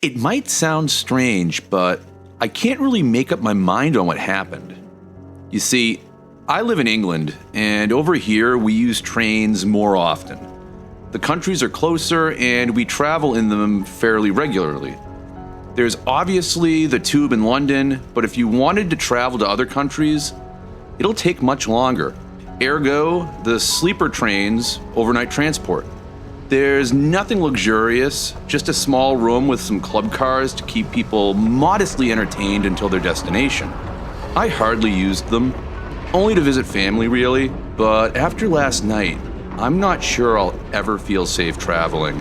It might sound strange, but I can't really make up my mind on what happened. You see, I live in England, and over here we use trains more often. The countries are closer, and we travel in them fairly regularly. There's obviously the tube in London, but if you wanted to travel to other countries, it'll take much longer. Ergo, the sleeper trains, overnight transport. There's nothing luxurious, just a small room with some club cars to keep people modestly entertained until their destination. I hardly used them, only to visit family really, but after last night, I'm not sure I'll ever feel safe traveling.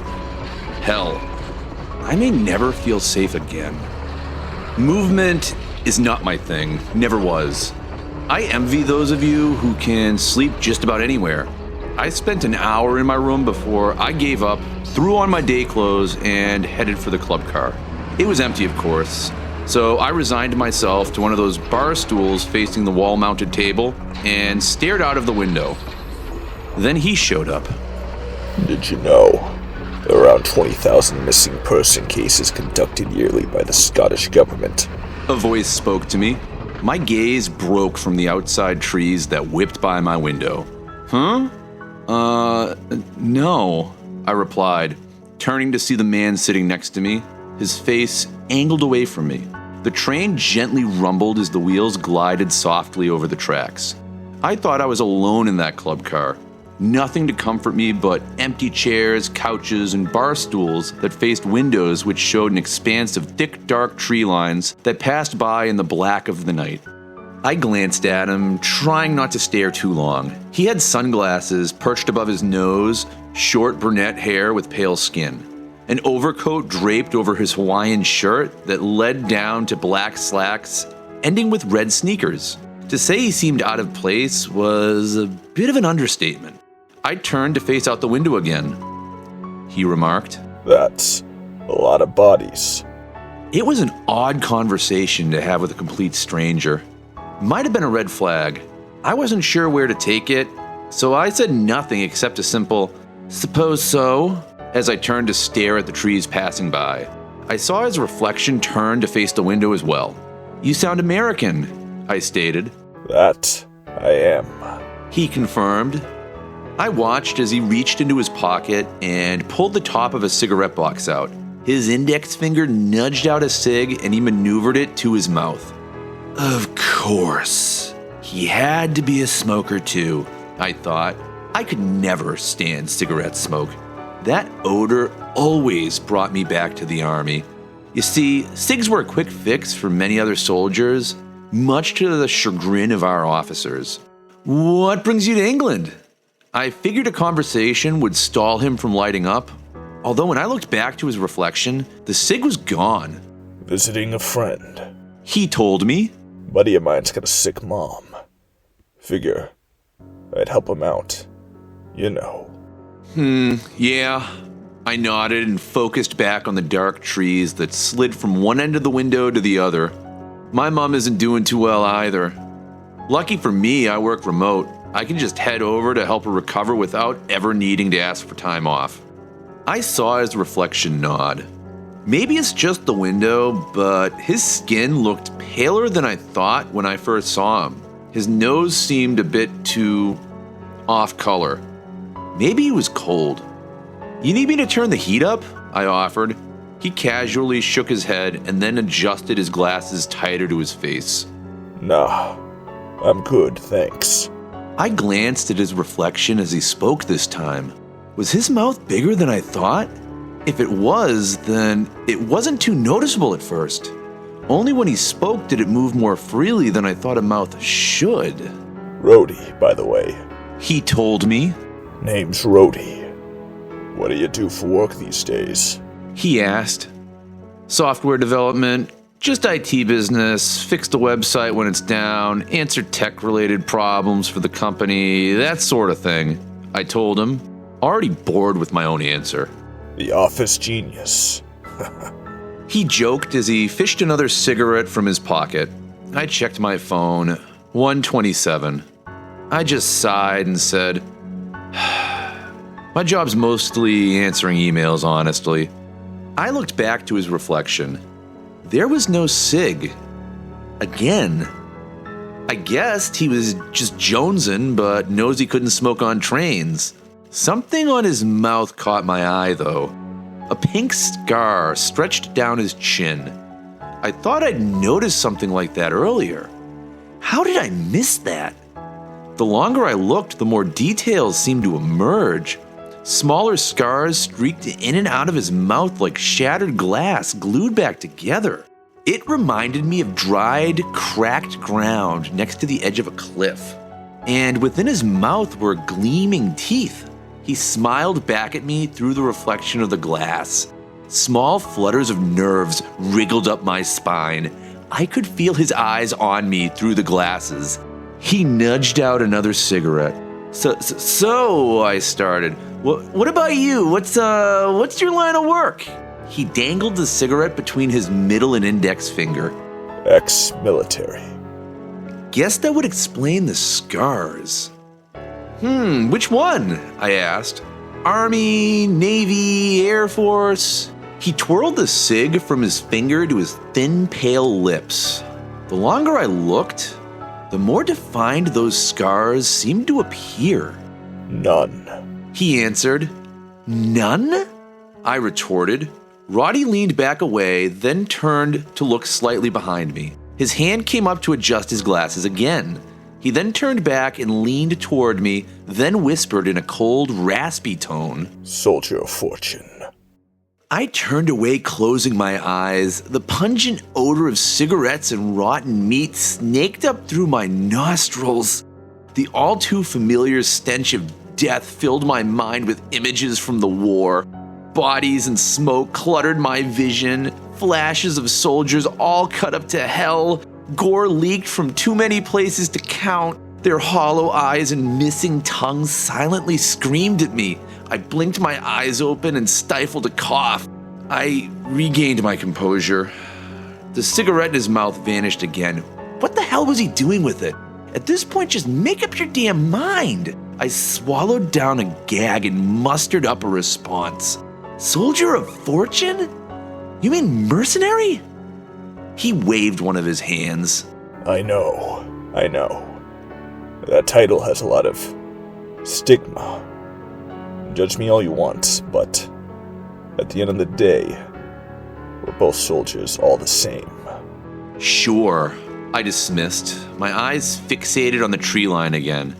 Hell, I may never feel safe again. Movement is not my thing, never was. I envy those of you who can sleep just about anywhere. I spent an hour in my room before I gave up, threw on my day clothes, and headed for the club car. It was empty, of course, so I resigned myself to one of those bar stools facing the wall-mounted table and stared out of the window. Then he showed up. Did you know there are around 20,000 missing person cases conducted yearly by the Scottish government? A voice spoke to me. My gaze broke from the outside trees that whipped by my window. Huh? No, I replied, turning to see the man sitting next to me, his face angled away from me. The train gently rumbled as the wheels glided softly over the tracks. I thought I was alone in that club car. Nothing to comfort me but empty chairs, couches, and bar stools that faced windows which showed an expanse of thick, dark tree lines that passed by in the black of the night. I glanced at him, trying not to stare too long. He had sunglasses perched above his nose, short brunette hair with pale skin, an overcoat draped over his Hawaiian shirt that led down to black slacks, ending with red sneakers. To say he seemed out of place was a bit of an understatement. I turned to face out the window again. He remarked, "That's a lot of bodies." It was an odd conversation to have with a complete stranger. Might have been a red flag. I wasn't sure where to take it, so I said nothing except a simple, "Suppose so," as I turned to stare at the trees passing by. I saw his reflection turn to face the window as well. "You sound American," I stated. "That I am," he confirmed. I watched as he reached into his pocket and pulled the top of a cigarette box out. His index finger nudged out a cig and he maneuvered it to his mouth. Of course. He had to be a smoker too, I thought. I could never stand cigarette smoke. That odor always brought me back to the army. You see, cigs were a quick fix for many other soldiers, much to the chagrin of our officers. What brings you to England? I figured a conversation would stall him from lighting up, although when I looked back to his reflection, the cig was gone. "Visiting a friend," he told me. "Buddy of mine's got a sick mom. Figure I'd help him out. You know." Yeah. I nodded and focused back on the dark trees that slid from one end of the window to the other. My mom isn't doing too well either. Lucky for me, I work remote. I can just head over to help her recover without ever needing to ask for time off. I saw his reflection nod. Maybe it's just the window, but his skin looked paler than I thought when I first saw him. His nose seemed a bit too off color. Maybe he was cold. You need me to turn the heat up? I offered. He casually shook his head and then adjusted his glasses tighter to his face. "Nah, I'm good, thanks." I glanced at his reflection as he spoke this time. Was his mouth bigger than I thought? If it was, then it wasn't too noticeable at first. Only when he spoke did it move more freely than I thought a mouth should. "Rodey, by the way." He told me. "Name's Rodey. What do you do for work these days?" He asked. Software development, just IT business, fix the website when it's down, answer tech-related problems for the company, that sort of thing. I told him, already bored with my own answer. "The office genius." He joked as he fished another cigarette from his pocket. I checked my phone. 1:27. I just sighed and said, my job's mostly answering emails, honestly. I looked back to his reflection. There was no cig. Again. I guessed he was just jonesing, but knows he couldn't smoke on trains. Something on his mouth caught my eye, though. A pink scar stretched down his chin. I thought I'd noticed something like that earlier. How did I miss that? The longer I looked, the more details seemed to emerge. Smaller scars streaked in and out of his mouth like shattered glass glued back together. It reminded me of dried, cracked ground next to the edge of a cliff. And within his mouth were gleaming teeth. He smiled back at me through the reflection of the glass. Small flutters of nerves wriggled up my spine. I could feel his eyes on me through the glasses. He nudged out another cigarette. So I started. What about you? What's your line of work? He dangled the cigarette between his middle and index finger. Ex-military. Guess that would explain the scars. Which one? I asked. Army, Navy, Air Force. He twirled the cig from his finger to his thin, pale lips. The longer I looked, the more defined those scars seemed to appear. None. He answered. None? I retorted. Rodey leaned back away, then turned to look slightly behind me. His hand came up to adjust his glasses again. He then turned back and leaned toward me, then whispered in a cold, raspy tone. Soldier of fortune. I turned away, closing my eyes. The pungent odor of cigarettes and rotten meat snaked up through my nostrils. The all-too-familiar stench of death filled my mind with images from the war. Bodies and smoke cluttered my vision. Flashes of soldiers all cut up to hell. Gore leaked from too many places to count. Their hollow eyes and missing tongues silently screamed at me. I blinked my eyes open and stifled a cough. I regained my composure. The cigarette in his mouth vanished again. What the hell was he doing with it? At this point, just make up your damn mind. I swallowed down a gag and mustered up a response. Soldier of fortune? You mean mercenary? He waved one of his hands. I know. That title has a lot of stigma. Judge me all you want, but at the end of the day, we're both soldiers all the same. Sure, I dismissed, my eyes fixated on the tree line again.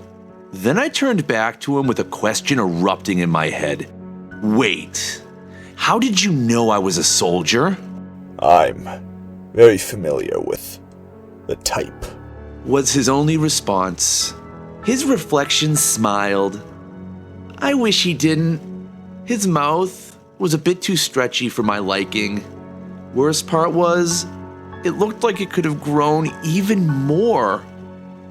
Then I turned back to him with a question erupting in my head. Wait, how did you know I was a soldier? I'm very familiar with the type. Was his only response. His reflection smiled. I wish he didn't. His mouth was a bit too stretchy for my liking. Worst part was, it looked like it could have grown even more.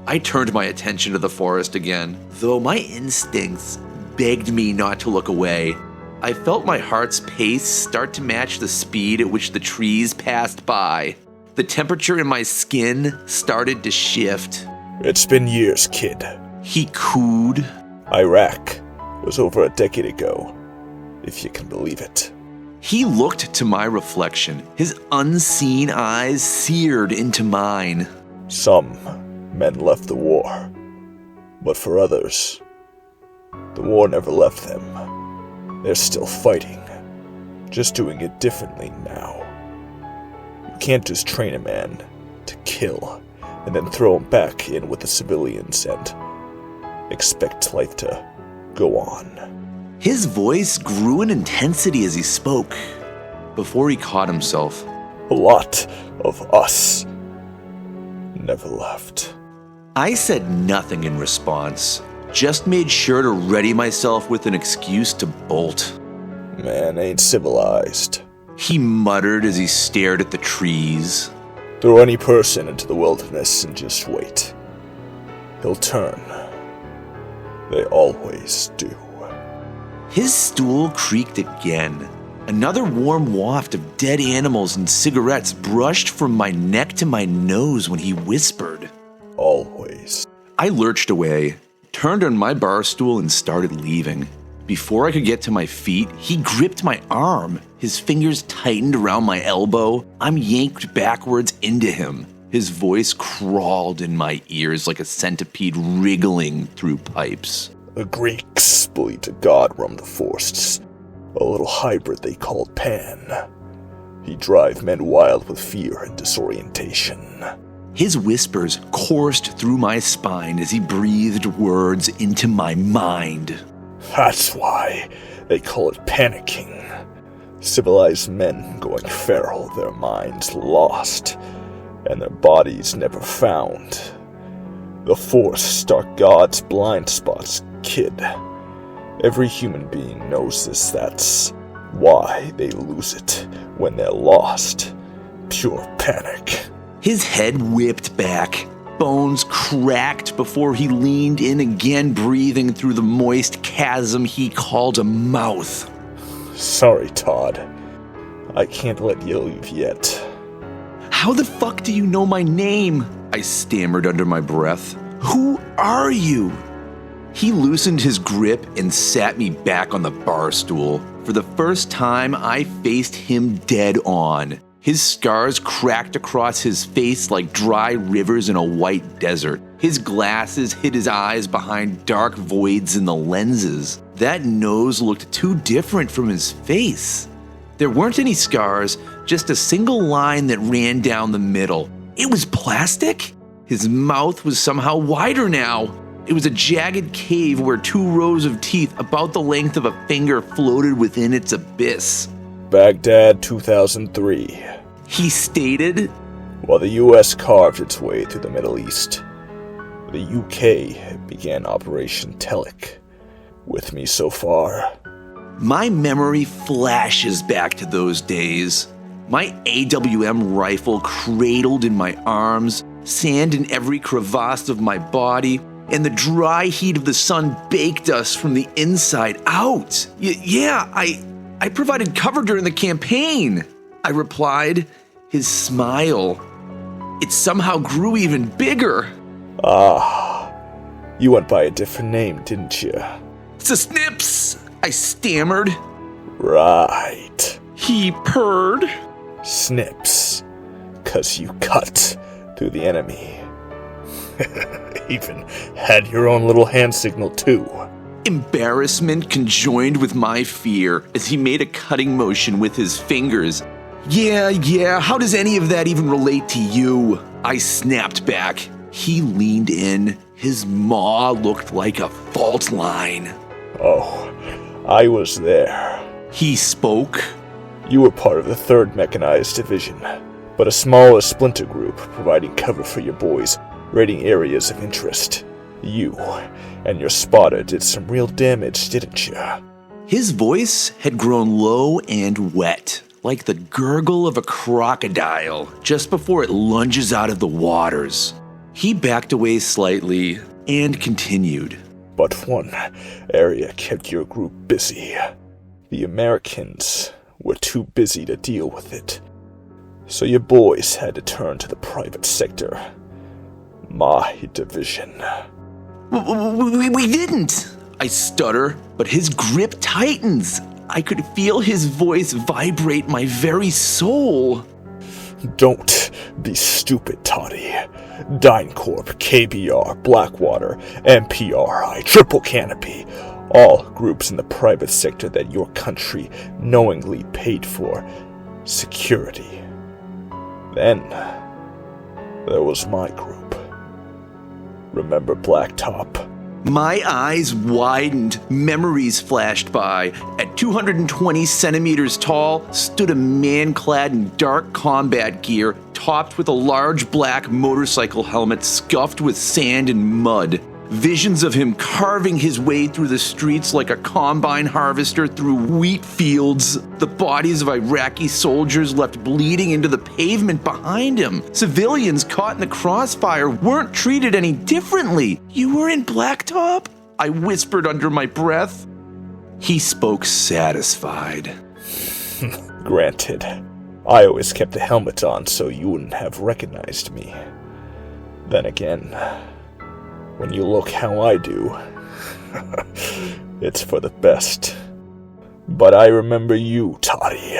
I turned my attention to the forest again, though my instincts begged me not to look away. I felt my heart's pace start to match the speed at which the trees passed by. The temperature in my skin started to shift. It's been years, kid. He cooed. Iraq was over a decade ago, if you can believe it. He looked to my reflection, his unseen eyes seared into mine. Some men left the war, but for others, the war never left them. They're still fighting, just doing it differently now. You can't just train a man to kill and then throw him back in with the civilians and expect life to go on. His voice grew in intensity as he spoke, before he caught himself. A lot of us never left. I said nothing in response, just made sure to ready myself with an excuse to bolt. Man ain't civilized. He muttered as he stared at the trees. Throw any person into the wilderness and just wait. He'll turn. They always do. His stool creaked again. Another warm waft of dead animals and cigarettes brushed from my neck to my nose when he whispered. Always. I lurched away, turned on my bar stool and started leaving. Before I could get to my feet, he gripped my arm. His fingers tightened around my elbow. I'm yanked backwards into him. His voice crawled in my ears like a centipede wriggling through pipes. The Greeks believed a god roamed the forests, a little hybrid they called Pan. He'd drive men wild with fear and disorientation. His whispers coursed through my spine as he breathed words into my mind. That's why they call it panicking. Civilized men going feral, their minds lost, and their bodies never found. The Force are God's blind spots, kid. Every human being knows this. That's why they lose it when they're lost. Pure panic. His head whipped back. Bones cracked before he leaned in again, breathing through the moist chasm he called a mouth. Sorry, Todd. I can't let you leave yet. How the fuck do you know my name? I stammered under my breath. Who are you? He loosened his grip and sat me back on the bar stool. For the first time, I faced him dead on. His scars cracked across his face like dry rivers in a white desert. His glasses hid his eyes behind dark voids in the lenses. That nose looked too different from his face. There weren't any scars, just a single line that ran down the middle. It was plastic? His mouth was somehow wider now. It was a jagged cave where 2 rows of teeth about the length of a finger floated within its abyss. Baghdad 2003. He stated. While the U.S. carved its way through the Middle East, the U.K. began Operation Telic. With me so far? My memory flashes back to those days. My AWM rifle cradled in my arms, sand in every crevasse of my body, and the dry heat of the sun baked us from the inside out. I provided cover during the campaign, I replied. His smile, it somehow grew even bigger. Ah, you went by a different name, didn't you? Snips, I stammered. Right. He purred. Snips, 'cause you cut through the enemy. Even had your own little hand signal too. Embarrassment conjoined with my fear as he made a cutting motion with his fingers. Yeah, how does any of that even relate to you? I snapped back. He leaned in. His maw looked like a fault line. Oh, I was there. He spoke. You were part of the 3rd Mechanized Division, but a smaller splinter group providing cover for your boys, raiding areas of interest. You and your spotter did some real damage, didn't you? His voice had grown low and wet, like the gurgle of a crocodile just before it lunges out of the waters. He backed away slightly and continued. But one area kept your group busy. The Americans were too busy to deal with it. So your boys had to turn to the private sector. My division. We didn't, I stutter, but his grip tightens. I could feel his voice vibrate my very soul. Don't be stupid, Toddy. DynCorp, KBR, Blackwater, MPRI, Triple Canopy, all groups in the private sector that your country knowingly paid for security. Then, there was my group. Remember Blacktop? My eyes widened, memories flashed by. At 220 centimeters tall stood a man clad in dark combat gear, topped with a large black motorcycle helmet scuffed with sand and mud. Visions of him carving his way through the streets like a combine harvester through wheat fields. The bodies of Iraqi soldiers left bleeding into the pavement behind him. Civilians caught in the crossfire weren't treated any differently. You were in Blacktop? I whispered under my breath. He spoke satisfied. Granted, I always kept the helmet on so you wouldn't have recognized me. Then again, when you look how I do, It's for the best. But I remember you, Toddy.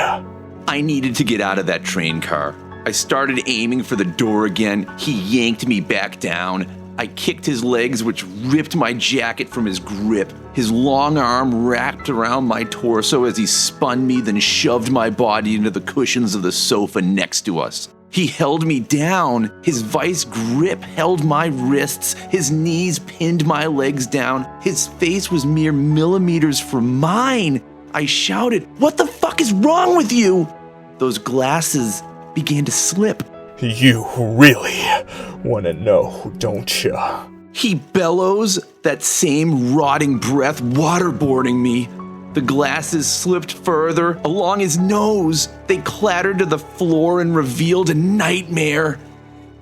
I needed to get out of that train car. I started aiming for the door again. He yanked me back down. I kicked his legs, which ripped my jacket from his grip. His long arm wrapped around my torso as he spun me, then shoved my body into the cushions of the sofa next to us. He held me down. His vice grip held my wrists. His knees pinned my legs down. His face was mere millimeters from mine. I shouted, "What the fuck is wrong with you?" Those glasses began to slip. You really want to know, don't you? He bellows, that same rotting breath waterboarding me. The glasses slipped further along his nose. They clattered to the floor and revealed a nightmare.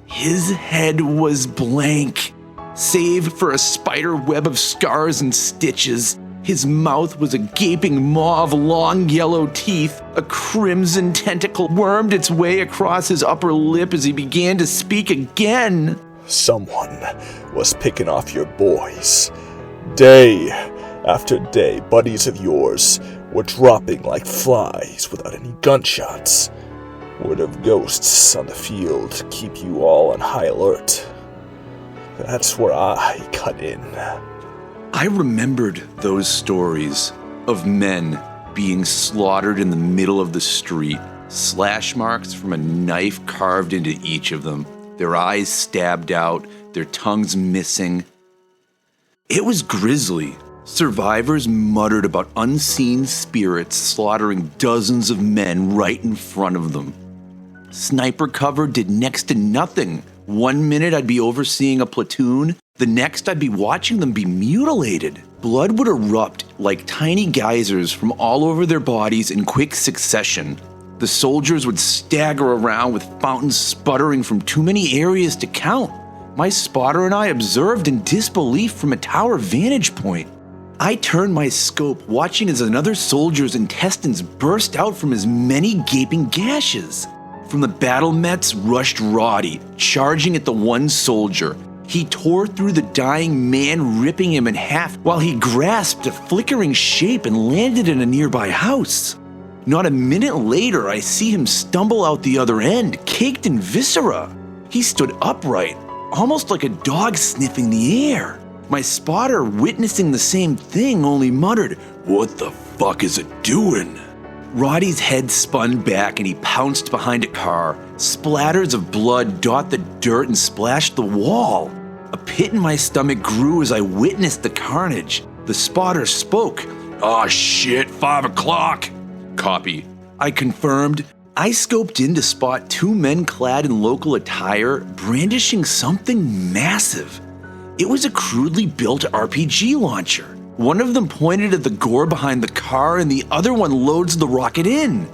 His head was blank, save for a spider web of scars and stitches. His mouth was a gaping maw of long yellow teeth. A crimson tentacle wormed its way across his upper lip as he began to speak again. Someone was picking off your boys. Day after day, buddies of yours were dropping like flies without any gunshots. Word of ghosts on the field keep you all on high alert. That's where I cut in. I remembered those stories of men being slaughtered in the middle of the street, slash marks from a knife carved into each of them, their eyes stabbed out, their tongues missing. It was grisly. Survivors muttered about unseen spirits slaughtering dozens of men right in front of them. Sniper cover did next to nothing. One minute I'd be overseeing a platoon, the next I'd be watching them be mutilated. Blood would erupt like tiny geysers from all over their bodies in quick succession. The soldiers would stagger around with fountains sputtering from too many areas to count. My spotter and I observed in disbelief from a tower vantage point. I turned my scope, watching as another soldier's intestines burst out from his many gaping gashes. From the battlements rushed Rodey, charging at the one soldier. He tore through the dying man, ripping him in half, while he grasped a flickering shape and landed in a nearby house. Not a minute later, I see him stumble out the other end, caked in viscera. He stood upright, almost like a dog sniffing the air. My spotter, witnessing the same thing, only muttered, "What the fuck is it doing?" Roddy's head spun back and he pounced behind a car. Splatters of blood dot the dirt and splashed the wall. A pit in my stomach grew as I witnessed the carnage. The spotter spoke. "Aw shit, 5 o'clock. "Copy," I confirmed. I scoped in to spot two men clad in local attire, brandishing something massive. It was a crudely built RPG launcher. One of them pointed at the gore behind the car and the other one loads the rocket in.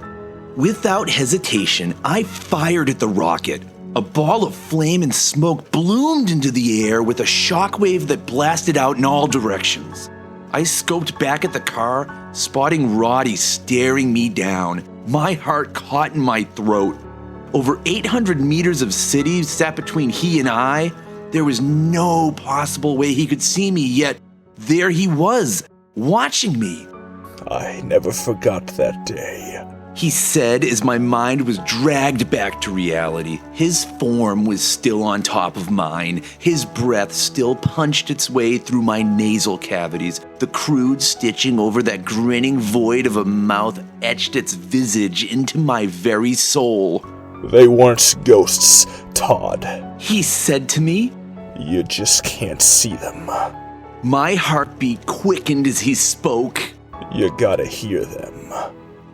Without hesitation, I fired at the rocket. A ball of flame and smoke bloomed into the air with a shockwave that blasted out in all directions. I scoped back at the car, spotting Roddy staring me down. My heart caught in my throat. Over 800 meters of city sat between he and I. There was no possible way he could see me, yet there he was, watching me. I never forgot that day, he said as my mind was dragged back to reality. His form was still on top of mine. His breath still punched its way through my nasal cavities. The crude stitching over that grinning void of a mouth etched its visage into my very soul. They weren't ghosts, Todd, he said to me. You just can't see them. My heartbeat quickened as he spoke. You gotta hear them.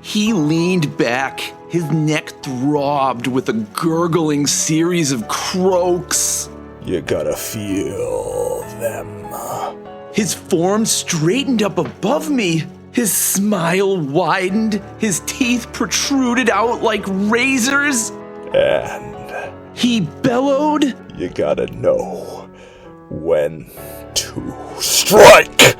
He leaned back. His neck throbbed with a gurgling series of croaks. You gotta feel them. His form straightened up above me. His smile widened. His teeth protruded out like razors. And he bellowed. You gotta know when to strike.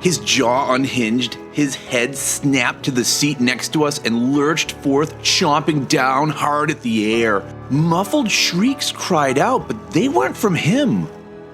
His jaw unhinged, his head snapped to the seat next to us and lurched forth, chomping down hard at the air. Muffled shrieks cried out, but they weren't from him.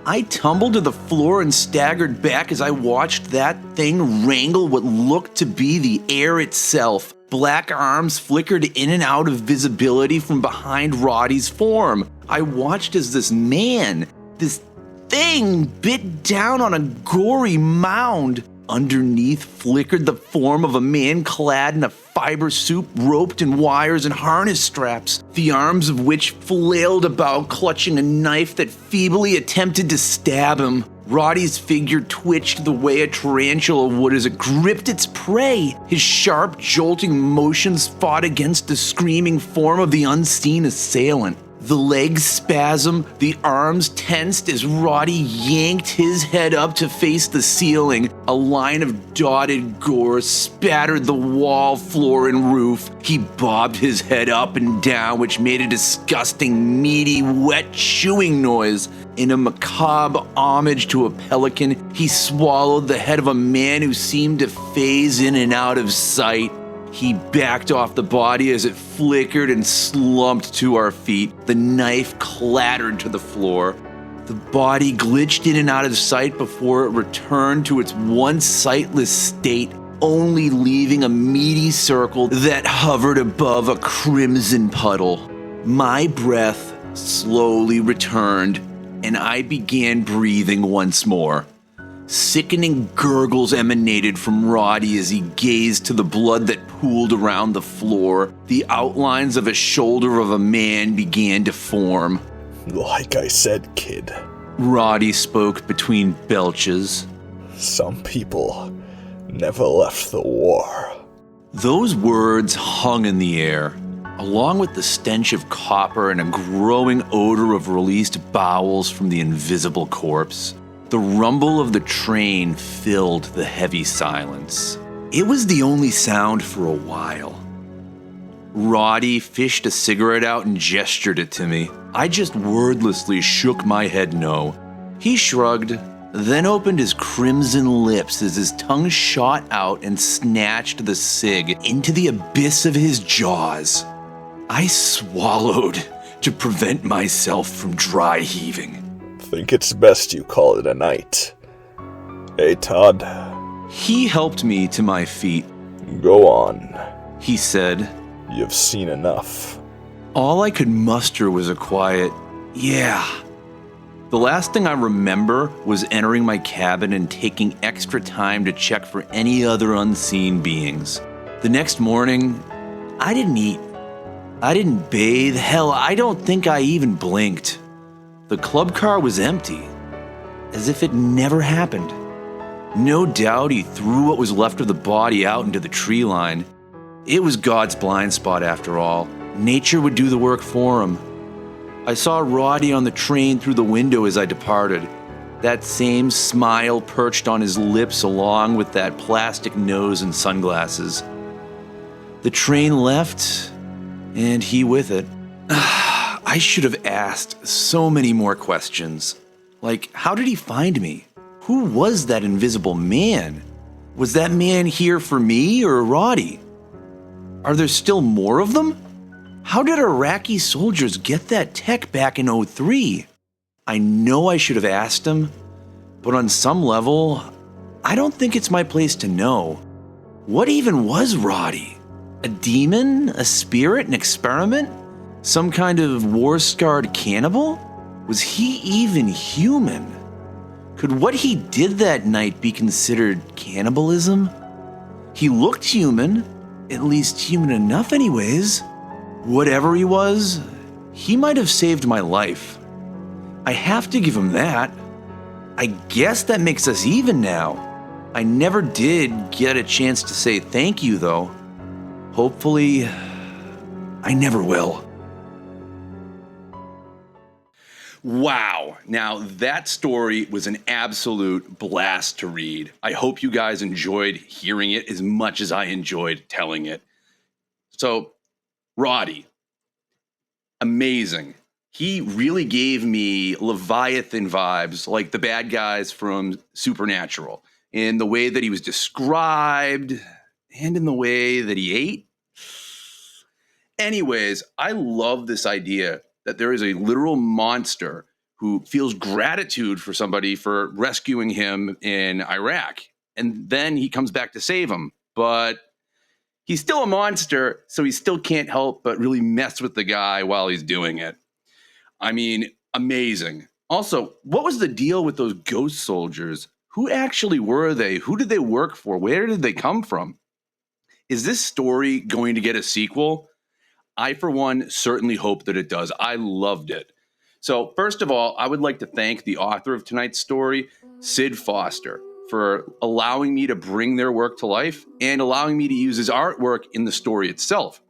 I tumbled to the floor and staggered back as I watched that thing wrangle what looked to be the air itself. Black arms flickered in and out of visibility from behind Roddy's form. I watched as this man, this thing, bit down on a gory mound. Underneath flickered the form of a man clad in a fiber suit roped in wires and harness straps, the arms of which flailed about, clutching a knife that feebly attempted to stab him. Roddy's figure twitched the way a tarantula would as it gripped its prey. His sharp, jolting motions fought against the screaming form of the unseen assailant. The legs spasmed, the arms tensed as Roddy yanked his head up to face the ceiling. A line of dotted gore spattered the wall, floor, and roof. He bobbed his head up and down, which made a disgusting, meaty, wet chewing noise. In a macabre homage to a pelican, he swallowed the head of a man who seemed to phase in and out of sight. He backed off the body as it flickered and slumped to our feet. The knife clattered to the floor. The body glitched in and out of sight before it returned to its once sightless state, only leaving a meaty circle that hovered above a crimson puddle. My breath slowly returned, and I began breathing once more. Sickening gurgles emanated from Roddy as he gazed to the blood that pooled around the floor. The outlines of a shoulder of a man began to form. Like I said, kid. Roddy spoke between belches. Some people never left the war. Those words hung in the air, along with the stench of copper and a growing odor of released bowels from the invisible corpse. The rumble of the train filled the heavy silence. It was the only sound for a while. Roddy fished a cigarette out and gestured it to me. I just wordlessly shook my head no. He shrugged, then opened his crimson lips as his tongue shot out and snatched the cig into the abyss of his jaws. I swallowed to prevent myself from dry heaving. Think it's best you call it a night. Hey, Todd. He helped me to my feet. Go on, he said. You've seen enough. All I could muster was a quiet, yeah. The last thing I remember was entering my cabin and taking extra time to check for any other unseen beings. The next morning, I didn't eat. I didn't bathe. Hell, I don't think I even blinked. The club car was empty, as if it never happened. No doubt he threw what was left of the body out into the tree line. It was God's blind spot after all. Nature would do the work for him. I saw Roddy on the train through the window as I departed. That same smile perched on his lips along with that plastic nose and sunglasses. The train left, and he with it. I should have asked so many more questions. Like, how did he find me? Who was that invisible man? Was that man here for me or Roddy? Are there still more of them? How did Iraqi soldiers get that tech back in '03? I know I should have asked him, but on some level, I don't think it's my place to know. What even was Roddy? A demon? A spirit? An experiment? Some kind of war-scarred cannibal? Was he even human? Could what he did that night be considered cannibalism? He looked human, at least human enough anyways. Whatever he was, he might have saved my life. I have to give him that. I guess that makes us even now. I never did get a chance to say thank you, though. Hopefully, I never will. Wow. Now, that story was an absolute blast to read. I hope you guys enjoyed hearing it as much as I enjoyed telling it. So, Roddy, amazing. He really gave me Leviathan vibes, like the bad guys from Supernatural, in the way that he was described and in the way that he ate. Anyways, I love this idea that there is a literal monster who feels gratitude for somebody for rescuing him in Iraq. And then he comes back to save him. But he's still a monster, so he still can't help but really mess with the guy while he's doing it. I mean, amazing. Also, what was the deal with those ghost soldiers? Who actually were they? Who did they work for? Where did they come from? Is this story going to get a sequel? I, for one, certainly hope that it does. I loved it. So, first of all, I would like to thank the author of tonight's story, Sid Foster, for allowing me to bring their work to life and allowing me to use his artwork in the story itself.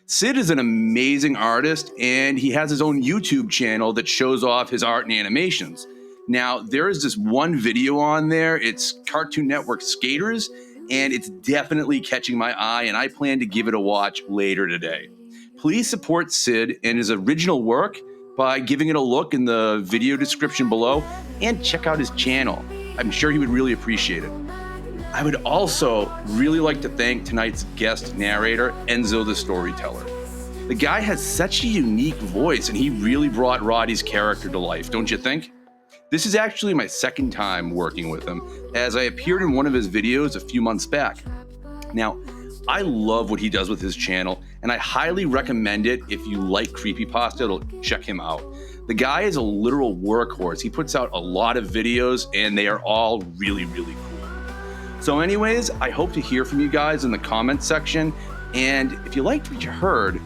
Sid is an amazing artist, and he has his own YouTube channel that shows off his art and animations. Now, there is this one video on there. It's Cartoon Network Skaters, and it's definitely catching my eye, and I plan to give it a watch later today. Please support Sid and his original work by giving it a look in the video description below, and check out his channel. I'm sure he would really appreciate it. I would also really like to thank tonight's guest narrator, Enzo The Storyteller. The guy has such a unique voice, and he really brought Rodey's character to life, don't you think? This is actually my second time working with him, as I appeared in one of his videos a few months back. Now, I love what he does with his channel, and I highly recommend it if you like Creepypasta to check him out. The guy is a literal workhorse. He puts out a lot of videos, and they are all really, really cool. So anyways, I hope to hear from you guys in the comments section, and if you liked what you heard,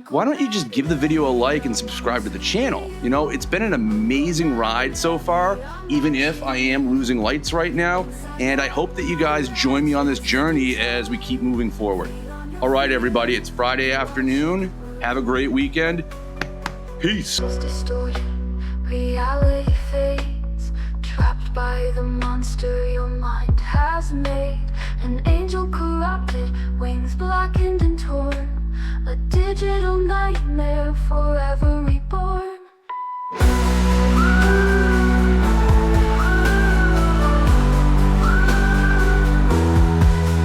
why don't you just give the video a like and subscribe to the channel? You know, it's been an amazing ride so far, even if I am losing lights right now, and I hope that you guys join me on this journey as we keep moving forward. All right, everybody, it's Friday afternoon. Have a great weekend. Peace. Distorted, reality fades, trapped by the monster your mind has made. An angel corrupted, wings blackened and torn, a digital nightmare forever reborn.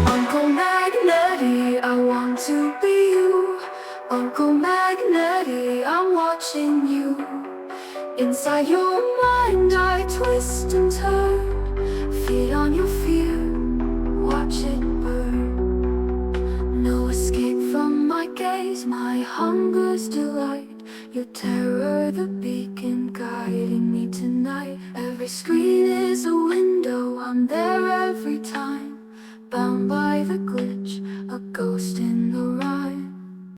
Uncle Magnetti, I want to be you. Uncle Magnetti, I'm watching you. Inside your mind I twist and